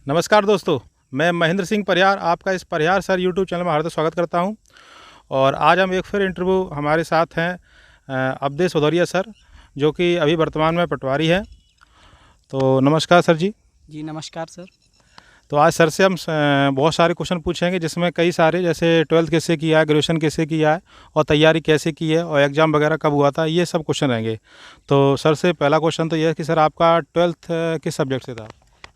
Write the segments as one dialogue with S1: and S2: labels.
S1: नमस्कार दोस्तों, मैं महेंद्र सिंह परिहार आपका इस परिहार सर यूट्यूब चैनल में हार्दिक स्वागत करता हूं। और आज हम एक फिर इंटरव्यू हमारे साथ हैं अवधेश भदौरिया सर, जो कि अभी वर्तमान में पटवारी हैं। तो नमस्कार सर जी।
S2: जी नमस्कार सर।
S1: तो आज सर से हम बहुत सारे क्वेश्चन पूछेंगे, जिसमें कई सारे, जैसे 12th कैसे किया है, ग्रेजुएशन कैसे किया है और तैयारी कैसे की है और एग्ज़ाम वगैरह कब हुआ था, ये सब क्वेश्चन रहेंगे। तो सर से पहला क्वेश्चन तो ये है कि सर आपका 12th किस सब्जेक्ट से था?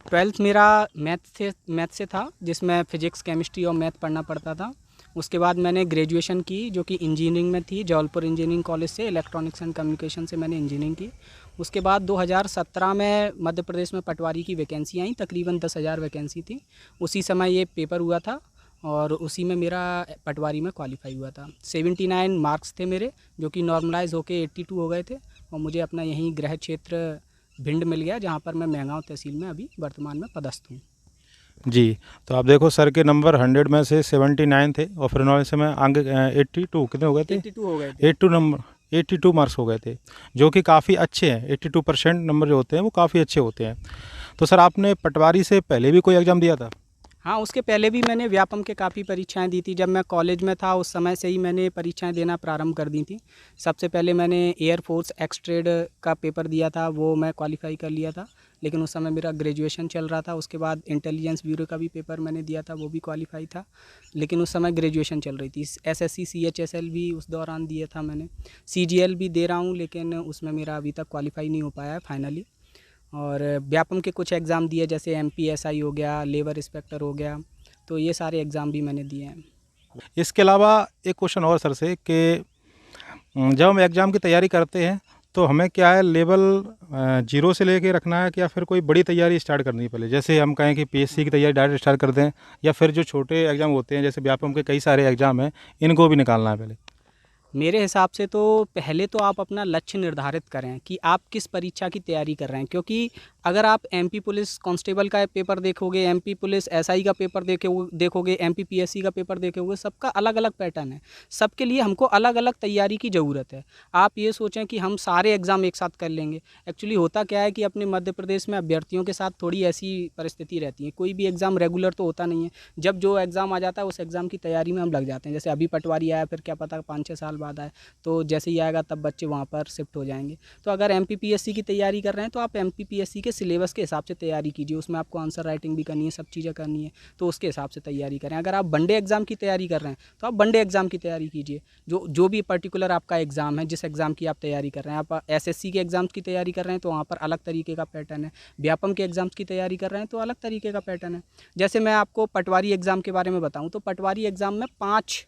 S2: 12th मेरा मैथ से था, जिसमें फ़िज़िक्स केमिस्ट्री और मैथ पढ़ना पड़ता था। उसके बाद मैंने ग्रेजुएशन की, जो कि इंजीनियरिंग में थी, जबलपुर इंजीनियरिंग कॉलेज से, इलेक्ट्रॉनिक्स एंड कम्युनिकेशन से मैंने इंजीनियरिंग की। उसके बाद 2017 में मध्य प्रदेश में पटवारी की वैकेंसी आई, तकरीबन 10,000 वैकेंसी थी। उसी समय ये पेपर हुआ था और उसी में मेरा पटवारी में क्वालिफाई हुआ था। 79 मार्क्स थे मेरे, जो कि नॉर्मलाइज होके 82 हो गए थे। और मुझे अपना यहीं गृह क्षेत्र भिंड मिल गया, जहाँ पर मैं मेहगांव तहसील में अभी वर्तमान में पदस्थ हूँ।
S1: जी, तो आप देखो सर के नंबर 100 में से 79 थे और फिर उन्होंने समय आगे 82 कितने हो गए थे?
S2: 82 हो गए थे।
S1: 82 मार्क्स हो गए थे, जो कि काफ़ी अच्छे हैं। 82% नंबर जो होते हैं वो काफ़ी अच्छे होते हैं। तो सर आपने पटवारी से पहले भी कोई एग्ज़ाम दिया था?
S2: हाँ, उसके पहले भी मैंने व्यापम के काफ़ी परीक्षाएं दी थी। जब मैं कॉलेज में था उस समय से ही मैंने परीक्षाएं देना प्रारंभ कर दी थी। सबसे पहले मैंने एयर फोर्स एक्स ट्रेड का पेपर दिया था, वो मैं क्वालिफाई कर लिया था, लेकिन उस समय मेरा ग्रेजुएशन चल रहा था। उसके बाद इंटेलिजेंस ब्यूरो का भी पेपर मैंने दिया था, वो भी क्वालिफाई था, लेकिन उस समय ग्रेजुएशन चल रही थी। SSC CHSL भी उस दौरान दिया था मैंने। CGL भी दे रहा हूँ, लेकिन उसमें मेरा अभी तक क्वालिफाई नहीं हो पाया है फाइनली। और व्यापम के कुछ एग्ज़ाम दिए, जैसे MPSI हो गया, लेबर इंस्पेक्टर हो गया, तो ये सारे एग्ज़ाम भी मैंने दिए हैं।
S1: इसके अलावा एक क्वेश्चन और सर से कि जब हम एग्ज़ाम की तैयारी करते हैं तो हमें क्या है, लेवल 0 से लेके रखना है कि या फिर कोई बड़ी तैयारी स्टार्ट करनी है पहले? जैसे हम कहें कि PSC की तैयारी डायरेक्ट स्टार्ट कर दें, या फिर जो छोटे एग्ज़ाम होते हैं जैसे व्यापम के कई सारे एग्ज़ाम हैं, इनको भी निकालना है पहले?
S2: मेरे हिसाब से तो पहले तो आप अपना लक्ष्य निर्धारित करें कि आप किस परीक्षा की तैयारी कर रहे हैं, क्योंकि अगर आप MP पुलिस कांस्टेबल का पेपर देखोगे, MP पुलिस SI का पेपर देखोगे, MP PSC का पेपर देखोगे, सबका अलग अलग पैटर्न है। सबके लिए हमको अलग अलग तैयारी की ज़रूरत है। आप ये सोचें कि हम सारे एग्ज़ाम एक साथ कर लेंगे। एक्चुअली होता क्या है कि अपने मध्य प्रदेश में अभ्यर्थियों के साथ थोड़ी ऐसी परिस्थिति रहती है, कोई भी एग्ज़ाम रेगुलर तो होता नहीं है। जब जो एग्ज़ाम आ जाता है उस एग्ज़ाम की तैयारी में हम लग जाते हैं। जैसे अभी पटवारी आया, फिर क्या पता 5-6 साल बाद आए, तो जैसे ही आएगा तब बच्चे वहाँ पर शिफ्ट हो जाएंगे। तो अगर MP PSC की तैयारी कर रहे हैं तो आप MP PSC के सिलेबस के हिसाब से तैयारी कीजिए। उसमें आपको आंसर राइटिंग भी करनी है, सब चीज़ें करनी है, तो उसके हिसाब से तैयारी करें। अगर आप वनडे एग्ज़ाम की तैयारी कर रहे हैं तो आप वनडे एग्ज़ाम की तैयारी कीजिए। जो भी पर्टिकुलर आपका एग्ज़ाम है, जिस एग्ज़ाम की आप तैयारी कर रहे हैं, आप SSC के एग्ज़ाम्स की तैयारी कर रहे हैं तो वहाँ पर अलग तरीके का पैटर्न है। व्यापम के एग्ज़ाम्स की तैयारी कर रहे हैं तो अलग तरीके का पैटर्न है। जैसे मैं आपको पटवारी एग्ज़ाम के बारे में बताऊँ तो पटवारी एग्ज़ाम में 5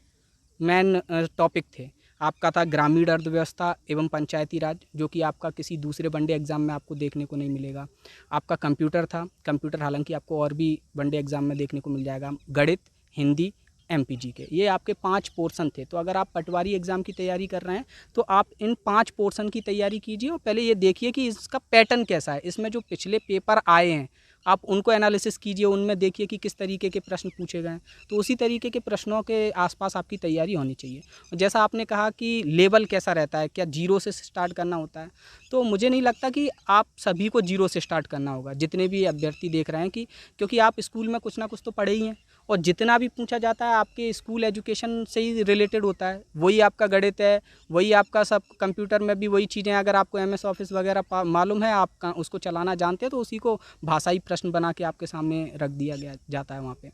S2: मेन टॉपिक थे। आपका था ग्रामीण अर्थव्यवस्था एवं पंचायती राज, जो कि आपका किसी दूसरे वनडे एग्ज़ाम में आपको देखने को नहीं मिलेगा। आपका कंप्यूटर था, कंप्यूटर हालांकि आपको और भी वनडे एग्ज़ाम में देखने को मिल जाएगा। गणित, हिंदी, MPG ये आपके 5 पोर्शन थे। तो अगर आप पटवारी एग्ज़ाम की तैयारी कर रहे हैं तो आप इन 5 पोर्शन की तैयारी कीजिए और पहले ये देखिए कि इसका पैटर्न कैसा है। इसमें जो पिछले पेपर आए हैं आप उनको एनालिसिस कीजिए, उनमें देखिए कि किस तरीके के प्रश्न पूछे गए हैं, तो उसी तरीके के प्रश्नों के आसपास आपकी तैयारी होनी चाहिए। जैसा आपने कहा कि लेवल कैसा रहता है, क्या 0 से स्टार्ट करना होता है, तो मुझे नहीं लगता कि आप सभी को 0 से स्टार्ट करना होगा। जितने भी अभ्यर्थी देख रहे हैं कि क्योंकि आप स्कूल में कुछ ना कुछ तो पढ़े ही हैं, और जितना भी पूछा जाता है आपके स्कूल एजुकेशन से ही रिलेटेड होता है। वही आपका गणित है, वही आपका सब, कंप्यूटर में भी वही चीज़ें। अगर आपको MS ऑफिस वगैरह मालूम है, आप उसको चलाना जानते हैं, तो उसी को भाषाई प्रश्न बना के आपके सामने रख दिया गया जाता है वहाँ पे।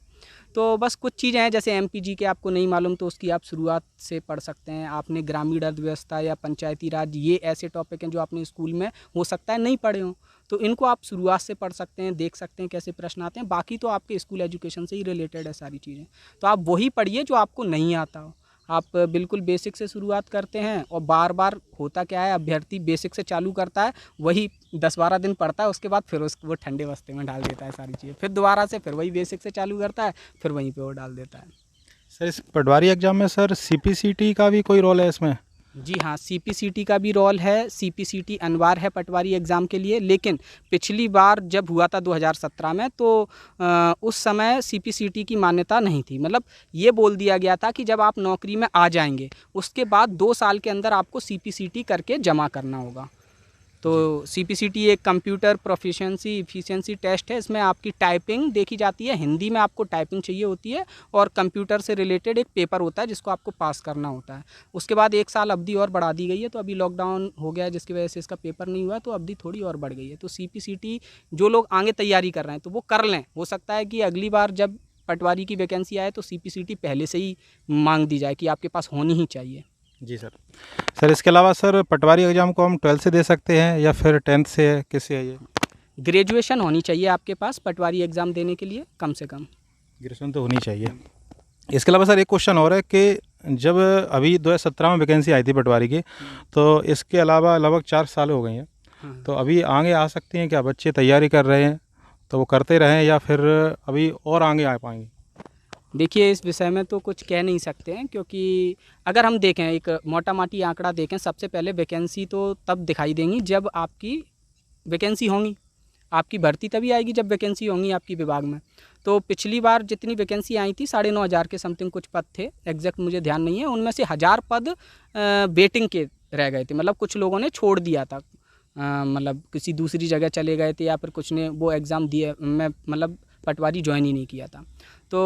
S2: तो बस कुछ चीज़ें हैं, जैसे MPG के आपको नहीं मालूम तो उसकी आप शुरुआत से पढ़ सकते हैं। आपने ग्रामीण अर्थव्यवस्था या पंचायती राज, ये ऐसे टॉपिक हैं जो आपने स्कूल में हो सकता है नहीं पढ़े हों, तो इनको आप शुरुआत से पढ़ सकते हैं, देख सकते हैं कैसे प्रश्न आते हैं। बाकी तो आपके स्कूल एजुकेशन से ही रिलेटेड है सारी चीज़ें, तो आप वही पढ़िए जो आपको नहीं आता हो। आप बिल्कुल बेसिक से शुरुआत करते हैं, और बार बार होता क्या है, अभ्यर्थी बेसिक से चालू करता है, वही 10-12 दिन पढ़ता है, उसके बाद फिर वो ठंडे बस्ते में डाल देता है सारी चीज़ें, फिर दोबारा से फिर वही बेसिक से चालू करता है, फिर वहीं पे वो डाल देता है।
S1: सर इस पटवारी एग्ज़ाम में सर CPCT का भी कोई रोल है इसमें?
S2: जी हाँ, CPCT का भी रोल है। CPCT अनिवार्य है पटवारी एग्ज़ाम के लिए, लेकिन पिछली बार जब हुआ था 2017 में, तो उस समय CPCT की मान्यता नहीं थी। मतलब ये बोल दिया गया था कि जब आप नौकरी में आ जाएंगे उसके बाद 2 साल के अंदर आपको CPCT करके जमा करना होगा। तो CPCT एक कंप्यूटर प्रोफिशिएंसी इफ़िशिएंसी टेस्ट है। इसमें आपकी टाइपिंग देखी जाती है, हिंदी में आपको टाइपिंग चाहिए होती है और कंप्यूटर से रिलेटेड एक पेपर होता है जिसको आपको पास करना होता है। उसके बाद 1 साल अवधि और बढ़ा दी गई है, तो अभी लॉकडाउन हो गया है जिसकी वजह से इसका पेपर नहीं हुआ, तो अवधि थोड़ी और बढ़ गई है। तो CPCT जो लोग आगे तैयारी कर रहे हैं तो वो कर लें। हो सकता है कि अगली बार जब पटवारी की वैकेंसी आए तो CPCT पहले से ही मांग दी जाए कि आपके पास होनी ही चाहिए।
S1: जी सर। सर इसके अलावा सर पटवारी एग्ज़ाम को हम 12th से दे सकते हैं या फिर 10th से है, किससे है ये?
S2: ग्रेजुएशन होनी चाहिए आपके पास पटवारी एग्ज़ाम देने के लिए, कम से कम।
S1: ग्रेजुएशन तो होनी चाहिए। इसके अलावा सर एक क्वेश्चन और है कि जब अभी 2017 में वैकेंसी आई थी पटवारी की, तो इसके अलावा लगभग 4 साल हो गए हैं,
S2: हाँ।
S1: तो अभी आगे आ सकती हैं क्या? बच्चे तैयारी कर रहे हैं तो वो करते रहें या फिर अभी और आगे आ पाएंगे?
S2: देखिए, इस विषय में तो कुछ कह नहीं सकते हैं, क्योंकि अगर हम देखें एक मोटा-माटी आंकड़ा देखें, सबसे पहले वैकेंसी तो तब दिखाई देंगी जब आपकी वैकेंसी होंगी। आपकी भर्ती तभी आएगी जब वैकेंसी होंगी आपकी विभाग में। तो पिछली बार जितनी वैकेंसी आई थी 9,500 के समथिंग कुछ पद थे, एग्जैक्ट मुझे ध्यान नहीं है। उनमें से 1000 पद वेटिंग के रह गए थे, मतलब कुछ लोगों ने छोड़ दिया था, मतलब किसी दूसरी जगह चले गए थे या फिर कुछ ने वो एग्ज़ाम दिए में मतलब पटवारी ज्वाइन ही नहीं किया था। तो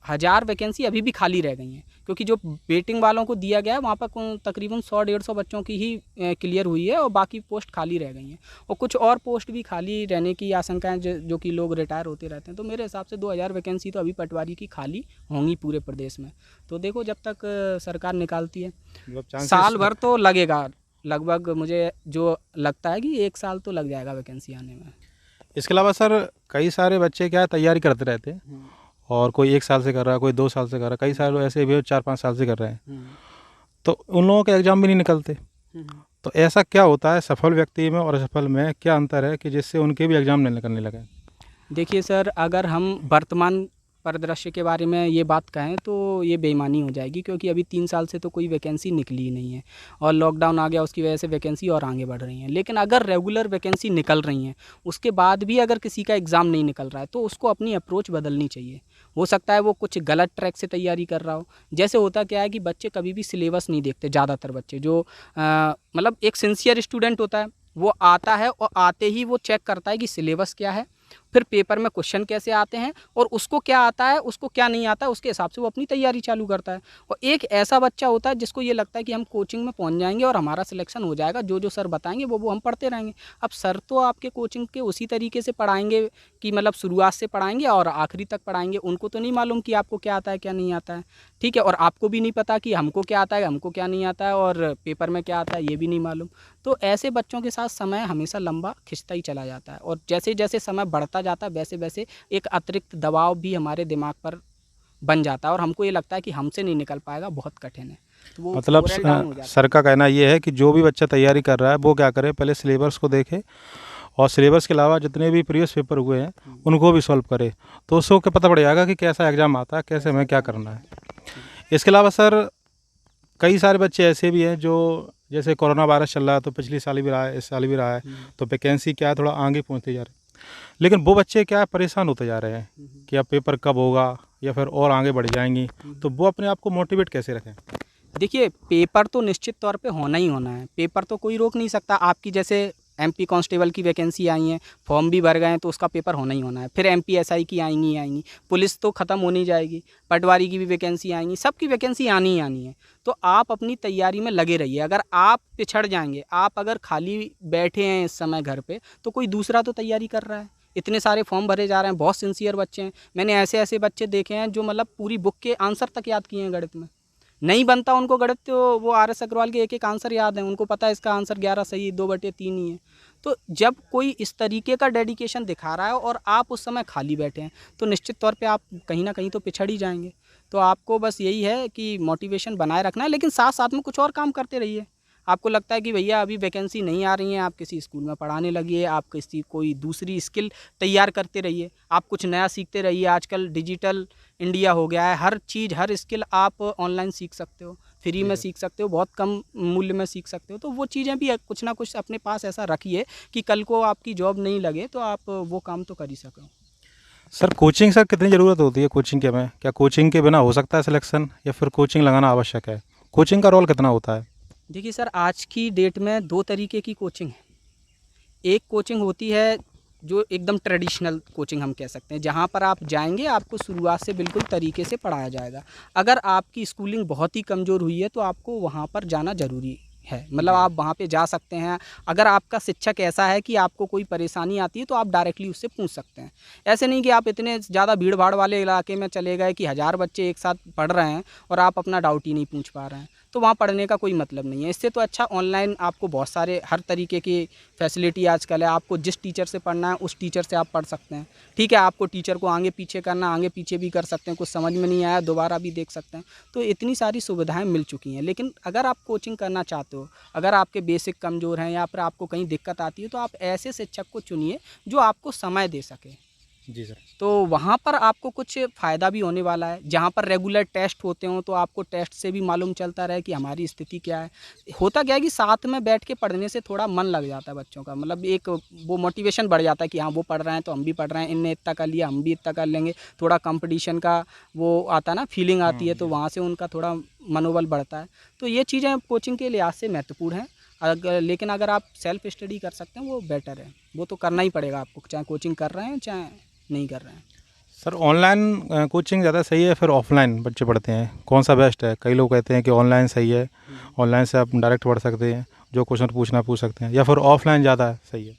S2: 1000 वैकेंसी अभी भी खाली रह गई हैं, क्योंकि जो वेटिंग वालों को दिया गया है वहाँ पर तकरीबन 100-150 बच्चों की ही क्लियर हुई है और बाकी पोस्ट खाली रह गई हैं, और कुछ और पोस्ट भी खाली रहने की आशंकाएं जो कि लोग रिटायर होते रहते हैं। तो मेरे हिसाब से 2000 वैकेंसी तो अभी पटवारी की खाली होंगी पूरे प्रदेश में। तो देखो जब तक सरकार निकालती है, साल भर तो लगेगा लगभग, मुझे जो लगता है कि 1 साल तो लग जाएगा वैकेंसी आने में।
S1: इसके अलावा सर कई सारे बच्चे क्या है तैयारी करते रहते हैं, और कोई 1 साल से कर रहा है, कोई 2 साल से कर रहा है, कई सारे लोग ऐसे भी 4-5 साल से कर रहे हैं, तो उन लोगों के एग्ज़ाम भी नहीं निकलते। तो ऐसा क्या होता है सफल व्यक्ति में और असफल में, क्या अंतर है कि जिससे उनके भी एग्ज़ाम नहीं निकलने लगे?
S2: देखिए सर, अगर हम वर्तमान परिदृश्य के बारे में ये बात कहें तो ये बेईमानी हो जाएगी, क्योंकि अभी 3 साल से तो कोई वैकेंसी निकली ही नहीं है और लॉकडाउन आ गया, उसकी वजह से वैकेंसी और आगे बढ़ रही हैं। लेकिन अगर रेगुलर वैकेंसी निकल रही हैं, उसके बाद भी अगर किसी का एग्ज़ाम नहीं निकल रहा है तो उसको अपनी अप्रोच बदलनी चाहिए। हो सकता है वो कुछ गलत ट्रैक से तैयारी कर रहा हो। जैसे होता क्या है कि बच्चे कभी भी सिलेबस नहीं देखते, ज़्यादातर बच्चे जो मतलब एक सिंसियर स्टूडेंट होता है, वो आता है और आते ही वो चेक करता है कि सिलेबस क्या है, फिर पेपर में क्वेश्चन कैसे आते हैं और उसको क्या आता है, उसको क्या नहीं आता है, उसके हिसाब से वो अपनी तैयारी चालू करता है। और एक ऐसा बच्चा होता है जिसको ये लगता है कि हम कोचिंग में पहुंच जाएंगे और हमारा सिलेक्शन हो जाएगा, जो जो सर बताएंगे वो हम पढ़ते रहेंगे। अब सर तो आपके कोचिंग के उसी तरीके से पढ़ाएंगे कि मतलब शुरुआत से पढ़ाएंगे और आखिरी तक पढ़ाएंगे। उनको तो नहीं मालूम कि आपको क्या आता है क्या नहीं आता है, ठीक है, और आपको भी नहीं पता कि हमको क्या आता है हमको क्या नहीं आता है और पेपर में क्या आता है ये भी नहीं मालूम। तो ऐसे बच्चों के साथ समय हमेशा लंबा खिंचता ही चला जाता है, और जैसे जैसे समय बढ़ता जाता है वैसे वैसे एक अतिरिक्त दबाव भी हमारे दिमाग पर बन जाता है और हमको ये लगता है कि हमसे नहीं निकल पाएगा, बहुत कठिन है। तो वो
S1: मतलब
S2: मोरल डाउन हो जाता है।
S1: सर का कहना ये है कि जो भी बच्चा तैयारी कर रहा है वो क्या करे, पहले सिलेबस को देखे और सिलेबस के अलावा जितने भी प्रीवियस पेपर हुए हैं उनको भी सॉल्व करे, तो उसको क्या पता पड़ जाएगा कि कैसा एग्ज़ाम आता है, कैसे हमें क्या करना है। इसके अलावा सर कई सारे बच्चे ऐसे भी हैं जो, जैसे कोरोना वायरस चल रहा है तो पिछली साल भी रहा है, इस साल भी रहा है, तो वैकेंसी क्या है थोड़ा आगे पहुंचते जा रहे हैं, लेकिन वो बच्चे क्या है परेशान होते जा रहे हैं कि अब पेपर कब होगा या फिर और आगे बढ़ जाएंगी, तो वो अपने आप को मोटिवेट कैसे रखें?
S2: देखिए, पेपर तो निश्चित तौर पे होना ही होना है, पेपर तो कोई रोक नहीं सकता। आपकी जैसे MP कांस्टेबल की वैकेंसी आई हैं, फॉर्म भी भर गए हैं, तो उसका पेपर होना ही होना है। फिर MP SI की आएंगी, पुलिस तो ख़त्म होनी जाएगी, पटवारी की भी वैकेंसी आएंगी, सबकी वैकेंसी आनी ही आनी है। तो आप अपनी तैयारी में लगे रहिए। अगर आप पिछड़ जाएंगे, आप अगर खाली बैठे हैं इस समय घर पे, तो कोई दूसरा तो तैयारी कर रहा है। इतने सारे फॉर्म भरे जा रहे हैं, बहुत सिंसियर बच्चे हैं। मैंने ऐसे ऐसे बच्चे देखे हैं जो मतलब पूरी बुक के आंसर तक याद किए हैं गणित में। नहीं बनता उनको गणित, तो वो RS अग्रवाल के एक एक आंसर याद है, उनको पता है इसका आंसर 11 सही 2/3 ही है। तो जब कोई इस तरीके का डेडिकेशन दिखा रहा है और आप उस समय खाली बैठे हैं, तो निश्चित तौर पे आप कहीं ना कहीं तो पिछड़ ही जाएंगे। तो आपको बस यही है कि मोटिवेशन बनाए रखना है, लेकिन साथ साथ में कुछ और काम करते रहिए। आपको लगता है कि भैया अभी वैकेंसी नहीं आ रही है, आप किसी स्कूल में पढ़ाने लगिए, आप किसी कोई दूसरी स्किल तैयार करते रहिए, आप कुछ नया सीखते रहिए। आजकल डिजिटल इंडिया हो गया है, हर चीज़ हर स्किल आप ऑनलाइन सीख सकते हो, फ्री में सीख सकते हो, बहुत कम मूल्य में सीख सकते हो। तो वो चीज़ें भी कुछ ना कुछ अपने पास ऐसा रखिए कि कल को आपकी जॉब नहीं लगे तो आप वो काम तो कर ही सको।
S1: सर कोचिंग सर कितनी ज़रूरत होती है कोचिंग के में, क्या कोचिंग के बिना हो सकता है सिलेक्शन या फिर कोचिंग लगाना आवश्यक है? कोचिंग का रोल कितना होता है?
S2: देखिए सर, आज की डेट में 2 तरीके की कोचिंग है। एक कोचिंग होती है जो एकदम ट्रेडिशनल कोचिंग हम कह सकते हैं, जहाँ पर आप जाएंगे आपको शुरुआत से बिल्कुल तरीके से पढ़ाया जाएगा। अगर आपकी स्कूलिंग बहुत ही कमज़ोर हुई है तो आपको वहाँ पर जाना ज़रूरी है, मतलब आप वहाँ पे जा सकते हैं। अगर आपका शिक्षक ऐसा है कि आपको कोई परेशानी आती है तो आप डायरेक्टली उससे पूछ सकते हैं। ऐसे नहीं कि आप इतने ज़्यादा भीड़ भाड़ वाले इलाके में चले गए कि 1000 बच्चे एक साथ पढ़ रहे हैं और आप अपना डाउट ही नहीं पूछ पा रहे हैं, तो वहाँ पढ़ने का कोई मतलब नहीं है। इससे तो अच्छा ऑनलाइन आपको बहुत सारे हर तरीके की फैसिलिटी आजकल है। आपको जिस टीचर से पढ़ना है उस टीचर से आप पढ़ सकते हैं। ठीक है, आपको टीचर को आगे पीछे करना, आगे पीछे भी कर सकते हैं, कुछ समझ में नहीं आया दोबारा भी देख सकते हैं। तो इतनी सारी सुविधाएं मिल चुकी हैं। लेकिन अगर आप कोचिंग करना चाहते हो, अगर आपके बेसिक कमज़ोर हैं या फिर आपको कहीं दिक्कत आती है, तो आप ऐसे शिक्षक को चुनिए जो आपको समय दे सके।
S1: जी सर।
S2: तो वहाँ पर आपको कुछ फ़ायदा भी होने वाला है। जहाँ पर रेगुलर टेस्ट होते हों तो आपको टेस्ट से भी मालूम चलता रहे कि हमारी स्थिति क्या है। होता क्या है कि साथ में बैठ के पढ़ने से थोड़ा मन लग जाता है बच्चों का, मतलब एक वो मोटिवेशन बढ़ जाता है कि हाँ वो पढ़ रहे हैं तो हम भी पढ़ रहे हैं, इनने इतना कर लिया हम भी इतना कर लेंगे। थोड़ा कंपटीशन का वो आता है ना, फीलिंग आती है, तो वहाँ से उनका थोड़ा मनोबल बढ़ता है। तो ये चीज़ें कोचिंग के लिहाज से महत्वपूर्ण हैं। लेकिन अगर आप सेल्फ स्टडी कर सकते हैं वो बेटर है। वो तो करना ही पड़ेगा आपको, चाहे कोचिंग कर रहे हैं चाहे नहीं कर रहे हैं।
S1: सर ऑनलाइन कोचिंग ज़्यादा सही है फिर ऑफलाइन बच्चे पढ़ते हैं, कौन सा बेस्ट है? कई लोग कहते हैं कि ऑनलाइन सही है, ऑनलाइन से आप डायरेक्ट पढ़ सकते हैं, जो क्वेश्चन पूछना पूछ सकते हैं, या फिर ऑफलाइन ज़्यादा सही है?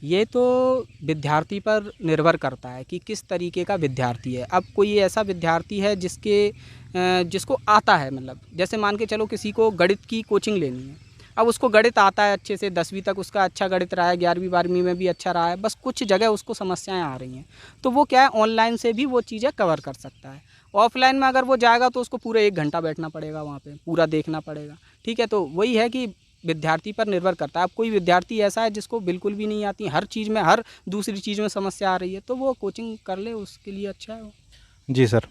S2: ये तो विद्यार्थी पर निर्भर करता है कि किस तरीके का विद्यार्थी है। अब कोई ऐसा विद्यार्थी है जिसको आता है, मतलब जैसे मान के चलो किसी को गणित की कोचिंग लेनी है। अब उसको गणित आता है अच्छे से, 10वीं तक उसका अच्छा गणित रहा है, 11वीं 12वीं में भी अच्छा रहा है, बस कुछ जगह उसको समस्याएं आ रही हैं, तो वो क्या है ऑनलाइन से भी वो चीज़ें कवर कर सकता है। ऑफलाइन में अगर वो जाएगा तो उसको पूरा 1 घंटा बैठना पड़ेगा, वहाँ पे पूरा देखना पड़ेगा। ठीक है, तो वही है कि विद्यार्थी पर निर्भर करता है। अब कोई विद्यार्थी ऐसा है जिसको बिल्कुल भी नहीं आती, हर चीज़ में, हर दूसरी चीज़ में समस्या आ रही है, तो वो कोचिंग कर ले, उसके लिए अच्छा है वो।
S1: जी सर।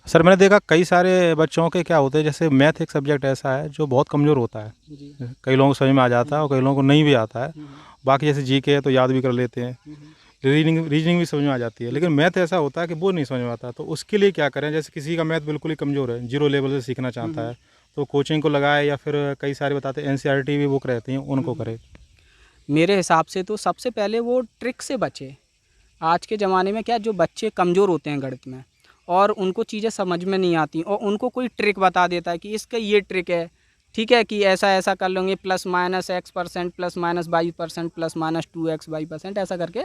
S1: सर मैंने देखा कई सारे बच्चों के क्या होते हैं, जैसे मैथ एक सब्जेक्ट ऐसा है जो बहुत कमज़ोर होता है,
S2: जी।
S1: कई लोगों को समझ में आ जाता है और कई लोगों को नहीं भी आता है। बाकी जैसे जीके है तो याद भी कर लेते हैं, रीजनिंग भी समझ में आ जाती है, लेकिन मैथ ऐसा होता है कि वो नहीं समझ में आता। तो उसके लिए क्या करें? जैसे किसी का मैथ बिल्कुल ही कमज़ोर है, जीरो लेवल से सीखना चाहता है, तो कोचिंग को लगाए या फिर कई सारे बताते हैं एनसीईआरटी भी बुक रहती हैं उनको करे?
S2: मेरे हिसाब से तो सबसे पहले वो ट्रिक से बचे। आज के ज़माने में क्या, जो बच्चे कमज़ोर होते हैं गणित में और उनको चीज़ें समझ में नहीं आती और उनको कोई ट्रिक बता देता है कि इसका ये ट्रिक है, ठीक है, कि ऐसा ऐसा कर लेंगे, plus minus x% plus minus 22% plus minus 2x/% ऐसा करके,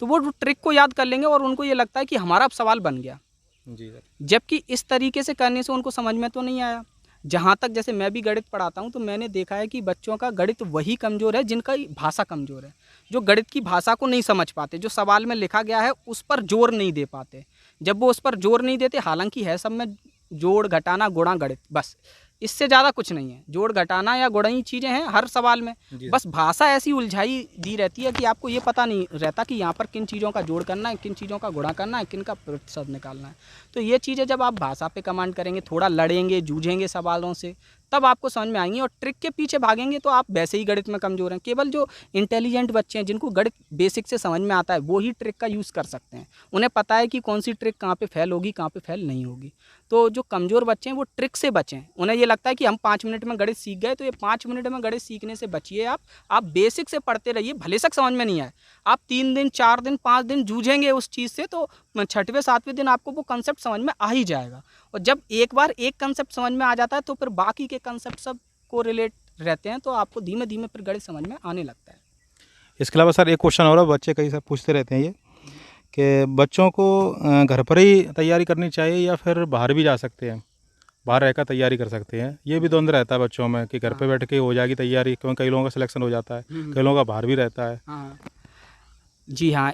S2: तो वो ट्रिक को याद कर लेंगे और उनको ये लगता है कि हमारा अब सवाल बन गया।
S1: जी सर।
S2: जबकि इस तरीके से करने से उनको समझ में तो नहीं आया। जहाँ तक जैसे मैं भी गणित पढ़ाता हूँ तो मैंने देखा है कि बच्चों का गणित वही कमज़ोर है जिनका भाषा कमज़ोर है, जो गणित की भाषा को नहीं समझ पाते, जो सवाल में लिखा गया है उस पर जोर नहीं दे पाते। जब वो उस पर जोर नहीं देते, हालांकि है सब में जोड़ घटाना गुणा गणित, बस इससे ज़्यादा कुछ नहीं है। जोड़ घटाना या गुणा ही चीज़ें हैं हर सवाल में, बस भाषा ऐसी उलझाई दी रहती है कि आपको ये पता नहीं रहता कि यहाँ पर किन चीज़ों का जोड़ करना है, किन चीज़ों का गुणा करना है, किन का प्रतिशत निकालना है। तो ये चीज़ें जब आप भाषा पे कमांड करेंगे, थोड़ा लड़ेंगे जूझेंगे सवालों से, तब आपको समझ में आएंगी। और ट्रिक के पीछे भागेंगे तो आप वैसे ही गणित में कमज़ोर हैं। केवल जो इंटेलिजेंट बच्चे हैं जिनको गणित बेसिक से समझ में आता है वो ही ट्रिक का यूज़ कर सकते हैं। उन्हें पता है कि कौन सी ट्रिक कहाँ पे फेल होगी, कहाँ पे फेल नहीं होगी। तो जो कमज़ोर बच्चे हैं वो ट्रिक से बचें। उन्हें ये लगता है कि हम 5 मिनट में गणित सीख गए, तो ये 5 मिनट में गणित सीखने से बचिए। आप बेसिक से पढ़ते रहिए, भले तक समझ में नहीं आए, आप 3 दिन 4 दिन 5 दिन जूझेंगे उस चीज़ से, तो 6वें 7वें दिन आपको वो कंसेप्ट समझ में आ ही जाएगा। और जब एक बार एक कंसेप्ट समझ में आ जाता है तो फिर बाकी के कंसेप्ट सब को रिलेट रहते हैं, तो आपको धीमे धीमे फिर गणित समझ में आने लगता है।
S1: इसके अलावा सर एक क्वेश्चन और है, बच्चे कई सब पूछते रहते हैं ये, कि बच्चों को घर पर ही तैयारी करनी चाहिए या फिर बाहर भी जा सकते हैं, बाहर रहकर तैयारी कर सकते हैं? ये भी द्वंद्व रहता है बच्चों में कि घर पे बैठ के हो जाएगी तैयारी, क्योंकि कई लोगों का सिलेक्शन हो जाता है, कई लोगों का बाहर भी रहता है।
S2: हाँ जी हाँ,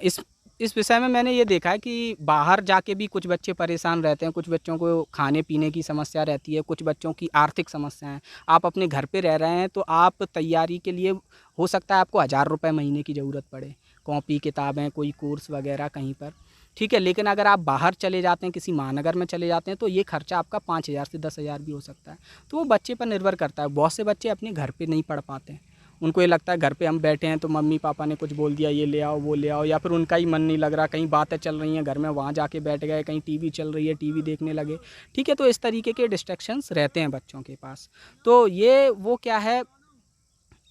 S2: इस विषय में मैंने ये देखा है कि बाहर जाके भी कुछ बच्चे परेशान रहते हैं, कुछ बच्चों को खाने पीने की समस्या रहती है, कुछ बच्चों की आर्थिक समस्याएं। आप अपने घर पे रह रहे हैं तो आप तैयारी के लिए हो सकता है आपको 1000 रुपये महीने की ज़रूरत पड़े, कॉपी किताबें कोई कोर्स वगैरह कहीं पर, ठीक है। लेकिन अगर आप बाहर चले जाते हैं, किसी महानगर में चले जाते हैं, तो ये खर्चा आपका 5000 से 10,000 भी हो सकता है। तो वो बच्चे पर निर्भर करता है। बहुत से बच्चे अपने घर पे नहीं पढ़ पाते हैं, उनको ये लगता है घर पे हम बैठे हैं तो मम्मी पापा ने कुछ बोल दिया, ये ले आओ वो ले आओ, या फिर उनका ही मन नहीं लग रहा, कहीं बातें चल रही हैं घर में, वहाँ जाके बैठ गए, कहीं टीवी चल रही है टीवी देखने लगे, ठीक है। तो इस तरीके के डिस्ट्रैक्शंस रहते हैं बच्चों के पास। तो ये वो क्या है,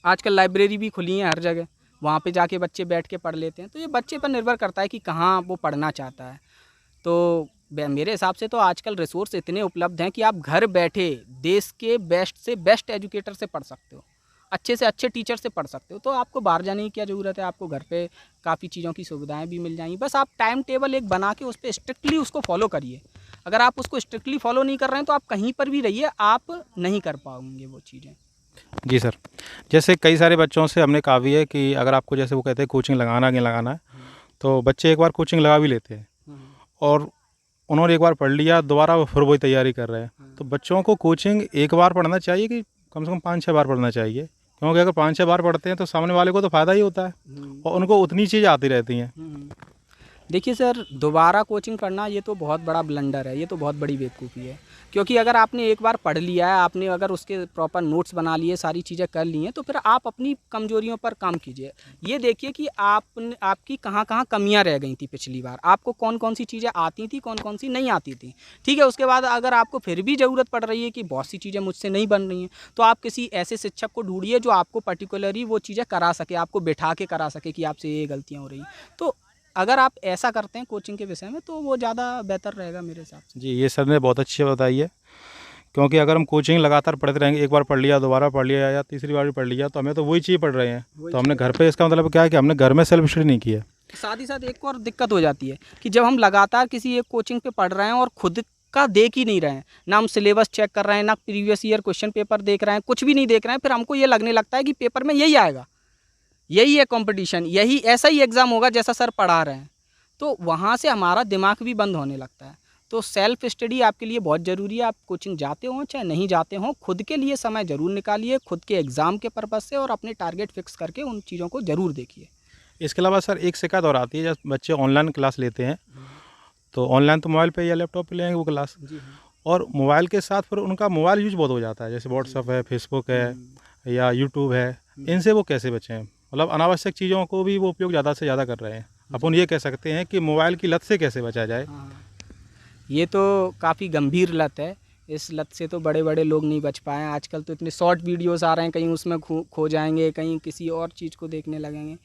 S2: आजकल लाइब्रेरी भी खुली हैं हर जगह, वहाँ पे जाके बच्चे बैठ के पढ़ लेते हैं। तो ये बच्चे पर निर्भर करता है कि कहाँ वो पढ़ना चाहता है। तो मेरे हिसाब से तो आजकल रिसोर्स इतने उपलब्ध हैं कि आप घर बैठे देश के बेस्ट से बेस्ट एजुकेटर से पढ़ सकते हो, अच्छे से अच्छे टीचर से पढ़ सकते हो। तो आपको बाहर जाने की क्या ज़रूरत है, आपको घर पे काफ़ी चीज़ों की सुविधाएं भी मिल जाएंगी। बस आप टाइम टेबल एक बना के उस पर स्ट्रिक्टली उसको फॉलो करिए। अगर आप उसको स्ट्रिक्टली फॉलो नहीं कर रहे हैं तो आप कहीं पर भी रहिए, आप नहीं कर पाएंगे वो चीज़ें।
S1: जी सर, जैसे कई सारे बच्चों से हमने कहा भी है कि अगर आपको जैसे वो कहते हैं कोचिंग लगाना कि लगाना है, तो बच्चे एक बार कोचिंग लगा भी लेते हैं और उन्होंने एक बार पढ़ लिया, दोबारा वो फिर वही तैयारी कर रहे हैं। तो बच्चों को कोचिंग एक बार पढ़ना चाहिए कि कम से कम 5-6 बार पढ़ना चाहिए? क्योंकि अगर 5-6 बार पढ़ते हैं तो सामने वाले को तो फ़ायदा ही होता है और उनको उतनी चीज़ आती रहती हैं।
S2: देखिए सर, दोबारा कोचिंग पढ़ना ये तो बहुत बड़ा ब्लंडर है, ये तो बहुत बड़ी बेवकूफ़ी है। क्योंकि अगर आपने एक बार पढ़ लिया है, आपने अगर उसके प्रॉपर नोट्स बना लिए, सारी चीज़ें कर ली हैं, तो फिर आप अपनी कमजोरियों पर काम कीजिए। ये देखिए कि आपकी कहाँ कहाँ कमियां रह गई थी पिछली बार, आपको कौन कौन सी चीज़ें आती थी, कौन कौन सी नहीं आती थी। ठीक है, उसके बाद अगर आपको फिर भी ज़रूरत पड़ रही है कि बहुत सी चीज़ें मुझसे नहीं बन रही हैं, तो आप किसी ऐसे शिक्षक को ढूंढिए जो आपको पर्टिकुलरली वो चीज़ें करा सके, आपको बैठा के करा सके कि आपसे ये गलतियाँ हो रही हैं। तो अगर आप ऐसा करते हैं कोचिंग के विषय में तो वो ज़्यादा बेहतर रहेगा मेरे हिसाब से।
S1: जी, ये सर ने बहुत अच्छी बताई है। क्योंकि अगर हम कोचिंग लगातार पढ़ते रहेंगे, एक बार पढ़ लिया, दोबारा पढ़ लिया या तीसरी बार भी पढ़ लिया, तो हमें तो वही चीज़ पढ़ रहे हैं। तो हमने घर पे, इसका मतलब क्या है कि हमने घर में सेल्फ स्टडी नहीं किया।
S2: साथ ही साथ एक और दिक्कत हो जाती है कि जब हम लगातार किसी एक कोचिंग पे पढ़ रहे हैं और खुद का देख ही नहीं रहे हैं, ना हम सिलेबस चेक कर रहे हैं, ना प्रीवियस ईयर क्वेश्चन पेपर देख रहे हैं, कुछ भी नहीं देख रहे हैं, फिर हमको ये लगने लगता है कि पेपर में यही आएगा, यही है कंपटीशन, यही ऐसा ही एग्ज़ाम होगा जैसा सर पढ़ा रहे हैं। तो वहाँ से हमारा दिमाग भी बंद होने लगता है। तो सेल्फ स्टडी आपके लिए बहुत ज़रूरी है। आप कोचिंग जाते हों चाहे नहीं जाते हों, खुद के लिए समय ज़रूर निकालिए, खुद के एग्ज़ाम के पर्पज़ से, और अपने टारगेट फिक्स करके उन चीज़ों को ज़रूर देखिए।
S1: इसके अलावा सर एक शिकायत और आती है, जब बच्चे ऑनलाइन क्लास लेते हैं, तो ऑनलाइन तो मोबाइल पे या लैपटॉप पे लेंगे वो क्लास,
S2: जी हाँ।
S1: और मोबाइल के साथ फिर उनका मोबाइल यूज बहुत हो जाता है, जैसे व्हाट्सअप है, फेसबुक है या यूट्यूब है। इनसे वो कैसे बचें? मतलब अनावश्यक चीज़ों को भी वो उपयोग ज़्यादा से ज़्यादा कर रहे हैं। अपन ये कह सकते हैं कि मोबाइल की लत से कैसे बचा जाए?
S2: हाँ, ये तो काफ़ी गंभीर लत है। इस लत से तो बड़े बड़े लोग नहीं बच पाए हैं। आजकल तो इतने शॉर्ट वीडियोस आ रहे हैं, कहीं उसमें खो जाएंगे, कहीं किसी और चीज़ को देखने लगेंगे।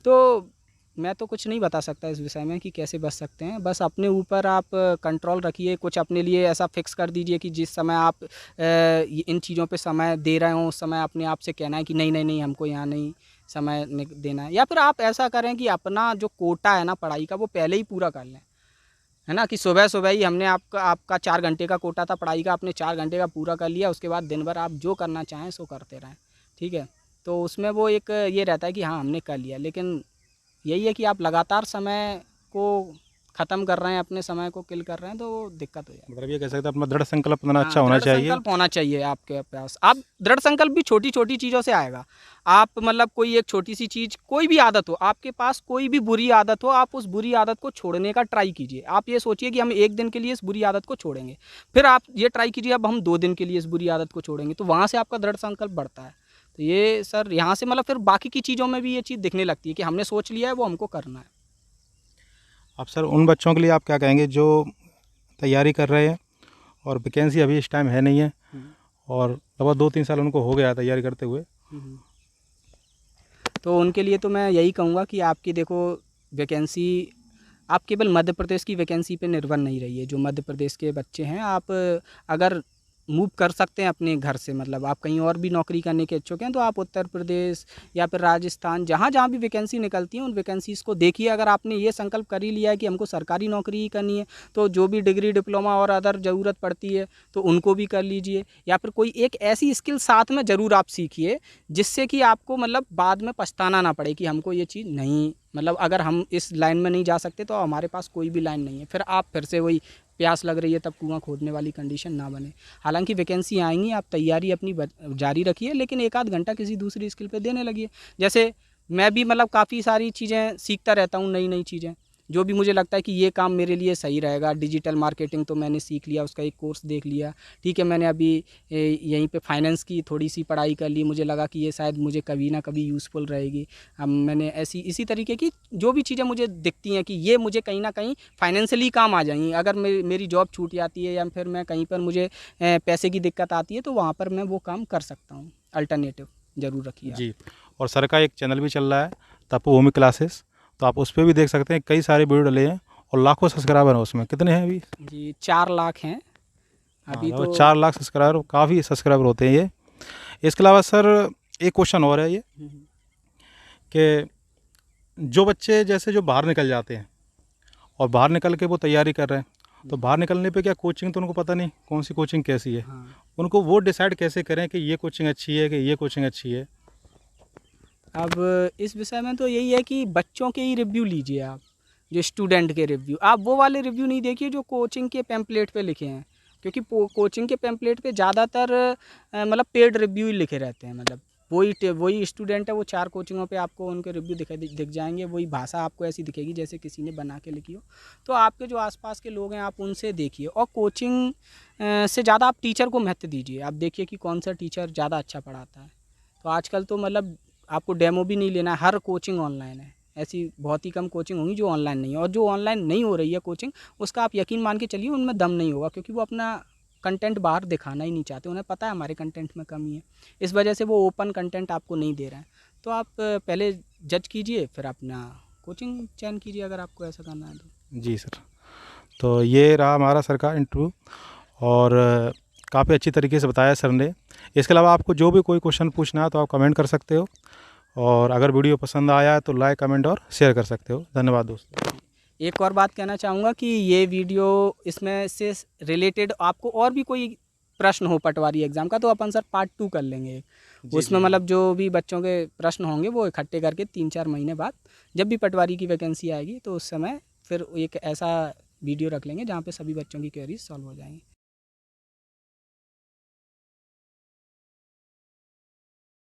S2: तो मैं तो कुछ नहीं बता सकता इस विषय में कि कैसे बच सकते हैं। बस अपने ऊपर आप कंट्रोल रखिए, कुछ अपने लिए ऐसा फिक्स कर दीजिए कि जिस समय आप इन चीज़ों पे समय दे रहे हों, उस समय अपने आप से कहना है कि नहीं नहीं नहीं, हमको यहाँ नहीं समय देना है। या फिर आप ऐसा करें कि अपना जो कोटा है ना पढ़ाई का, वो पहले ही पूरा कर लें, है ना, कि सुबह सुबह ही हमने आपका 4 घंटे का कोटा था पढ़ाई का, आपने 4 घंटे का पूरा कर लिया। उसके बाद दिन भर आप जो करना चाहें सो करते रहें। ठीक है, तो उसमें वो एक ये रहता है कि हाँ हमने कर लिया। लेकिन यही है कि आप लगातार समय को ख़त्म कर रहे हैं, अपने समय को किल कर रहे हैं, तो वो दिक्कत हो जाती है।
S1: मतलब ये कह सकते हैं अपना दृढ़ संकल्प इतना अच्छा
S2: हाँ,
S1: होना
S2: दृढ़
S1: चाहिए।
S2: संकल्प होना चाहिए आपके पास। आप दृढ़ संकल्प भी छोटी छोटी चीज़ों से आएगा। आप मतलब कोई एक छोटी सी चीज़, कोई भी आदत हो आपके पास, कोई भी बुरी आदत हो, आप उस बुरी आदत को छोड़ने का ट्राई कीजिए। आप ये सोचिए कि हम 1 दिन के लिए इस बुरी आदत को छोड़ेंगे, फिर आप ये ट्राई कीजिए अब हम 2 दिन के लिए इस बुरी आदत को छोड़ेंगे। तो वहाँ से आपका दृढ़ संकल्प बढ़ता है। तो ये सर यहाँ से मतलब फिर बाकी की चीज़ों में भी ये चीज़ दिखने लगती है कि हमने सोच लिया है, वो हमको करना है।
S1: अब सर उन बच्चों के लिए आप क्या कहेंगे जो तैयारी कर रहे हैं और वैकेंसी अभी इस टाइम है नहीं है, और लगभग 2-3 साल उनको हो गया तैयारी करते हुए?
S2: तो उनके लिए तो मैं यही कहूँगा कि आपकी देखो वैकेंसी, आप केवल मध्य प्रदेश की वैकेंसी पे निर्भर नहीं रहिए। जो मध्य प्रदेश के बच्चे हैं, आप अगर मूव कर सकते हैं अपने घर से, मतलब आप कहीं और भी नौकरी करने के इच्छुक हैं, तो आप उत्तर प्रदेश या फिर राजस्थान, जहाँ जहाँ भी वैकेंसी निकलती हैं उन वैकेंसीज़ को देखिए। अगर आपने ये संकल्प कर ही लिया है कि हमको सरकारी नौकरी ही करनी है, तो जो भी डिग्री डिप्लोमा और अदर ज़रूरत पड़ती है तो उनको भी कर लीजिए। या फिर कोई एक ऐसी स्किल साथ में ज़रूर आप सीखिए जिससे कि आपको मतलब बाद में पछताना ना पड़े कि हमको ये चीज़ नहीं, मतलब अगर हम इस लाइन में नहीं जा सकते तो हमारे पास कोई भी लाइन नहीं है, फिर आप फिर से वही प्यास लग रही है तब कुआं खोदने वाली कंडीशन ना बने। हालांकि वैकेंसी आएंगी, आप तैयारी अपनी जारी रखिए, लेकिन 1-आध घंटा किसी दूसरी स्किल पे देने लगिए। जैसे मैं भी मतलब काफ़ी सारी चीज़ें सीखता रहता हूँ, नई नई चीज़ें, जो भी मुझे लगता है कि ये काम मेरे लिए सही रहेगा। डिजिटल मार्केटिंग तो मैंने सीख लिया, उसका एक कोर्स देख लिया। ठीक है, मैंने अभी यहीं पे फाइनेंस की थोड़ी सी पढ़ाई कर ली, मुझे लगा कि ये शायद मुझे कभी ना कभी यूज़फुल रहेगी। अब मैंने ऐसी इसी तरीके की जो भी चीज़ें मुझे दिखती हैं कि ये मुझे कहीं ना कहीं फाइनेंशियली काम आ जाएंगी, अगर मेरी जॉब छूट जाती है या फिर मैं कहीं पर मुझे पैसे की दिक्कत आती है, तो वहाँ पर मैं वो काम कर सकता हूँ। अल्टरनेटिव ज़रूर रखिए आप।
S1: जी, और सर का एक चैनल भी चल रहा है, तपोभूमि क्लासेस, तो आप उस पर भी देख सकते हैं, कई सारे वीडियो डले हैं और लाखों सब्सक्राइबर हैं उसमें। कितने हैं अभी?
S2: जी 4 लाख हैं अभी
S1: हाँ,
S2: तो।
S1: 4 लाख सब्सक्राइबर, काफ़ी सब्सक्राइबर होते हैं ये। इसके अलावा सर एक क्वेश्चन और है ये
S2: हम्म,
S1: कि जो बच्चे जैसे जो बाहर निकल जाते हैं और बाहर निकल के वो तैयारी कर रहे हैं, तो बाहर निकलने पे क्या कोचिंग तो उनको पता नहीं कौन सी कोचिंग कैसी है,
S2: हाँ।
S1: उनको वो डिसाइड कैसे करें कि ये कोचिंग अच्छी है कि ये कोचिंग अच्छी है?
S2: अब इस विषय में तो यही है कि बच्चों के ही रिव्यू लीजिए आप, जो स्टूडेंट के रिव्यू, आप वो वाले रिव्यू नहीं देखिए जो कोचिंग के पैम्पलेट पे लिखे हैं, क्योंकि कोचिंग के पैम्पलेट पे ज़्यादातर मतलब पेड रिव्यू ही लिखे रहते हैं। मतलब वही स्टूडेंट है, वो 4 कोचिंगों पे आपको उनके रिव्यू दिख जाएंगे, वही भाषा आपको ऐसी दिखेगी जैसे किसी ने बना के लिखी हो। तो आपके जो आसपास के लोग हैं आप उनसे देखिए, और कोचिंग से ज़्यादा आप टीचर को महत्व दीजिए। आप देखिए कि कौन सा टीचर ज़्यादा अच्छा पढ़ाता है। तो आजकल तो मतलब आपको डेमो भी नहीं लेना है, हर कोचिंग ऑनलाइन है। ऐसी बहुत ही कम कोचिंग होंगी जो ऑनलाइन नहीं है, और जो ऑनलाइन नहीं हो रही है कोचिंग, उसका आप यकीन मान के चलिए उनमें दम नहीं होगा, क्योंकि वो अपना कंटेंट बाहर दिखाना ही नहीं चाहते। उन्हें पता है हमारे कंटेंट में कमी है, इस वजह से वो ओपन कंटेंट आपको नहीं दे रहे हैं। तो आप पहले जज कीजिए, फिर अपना कोचिंग चयन कीजिए अगर आपको ऐसा करना है तो।
S1: जी सर, तो ये रहा हमारा सर का इंटरव्यू, और काफ़ी अच्छी तरीके से बताया सर ने। इसके अलावा आपको जो भी कोई क्वेश्चन पूछना है तो आप कमेंट कर सकते हो, और अगर वीडियो पसंद आया है तो लाइक, कमेंट और शेयर कर सकते हो। धन्यवाद दोस्तों।
S2: एक और बात कहना चाहूँगा कि ये वीडियो इसमें से रिलेटेड आपको और भी कोई प्रश्न हो पटवारी एग्ज़ाम का, तो अपन सर पार्ट 2 कर लेंगे। उसमें मतलब जो भी बच्चों के प्रश्न होंगे वो इकट्ठे करके 3-4 महीने बाद जब भी पटवारी की वैकेंसी आएगी तो उस समय फिर एक ऐसा वीडियो रख लेंगे जहाँ पे सभी बच्चों की क्वेरीज सॉल्व हो जाएंगी।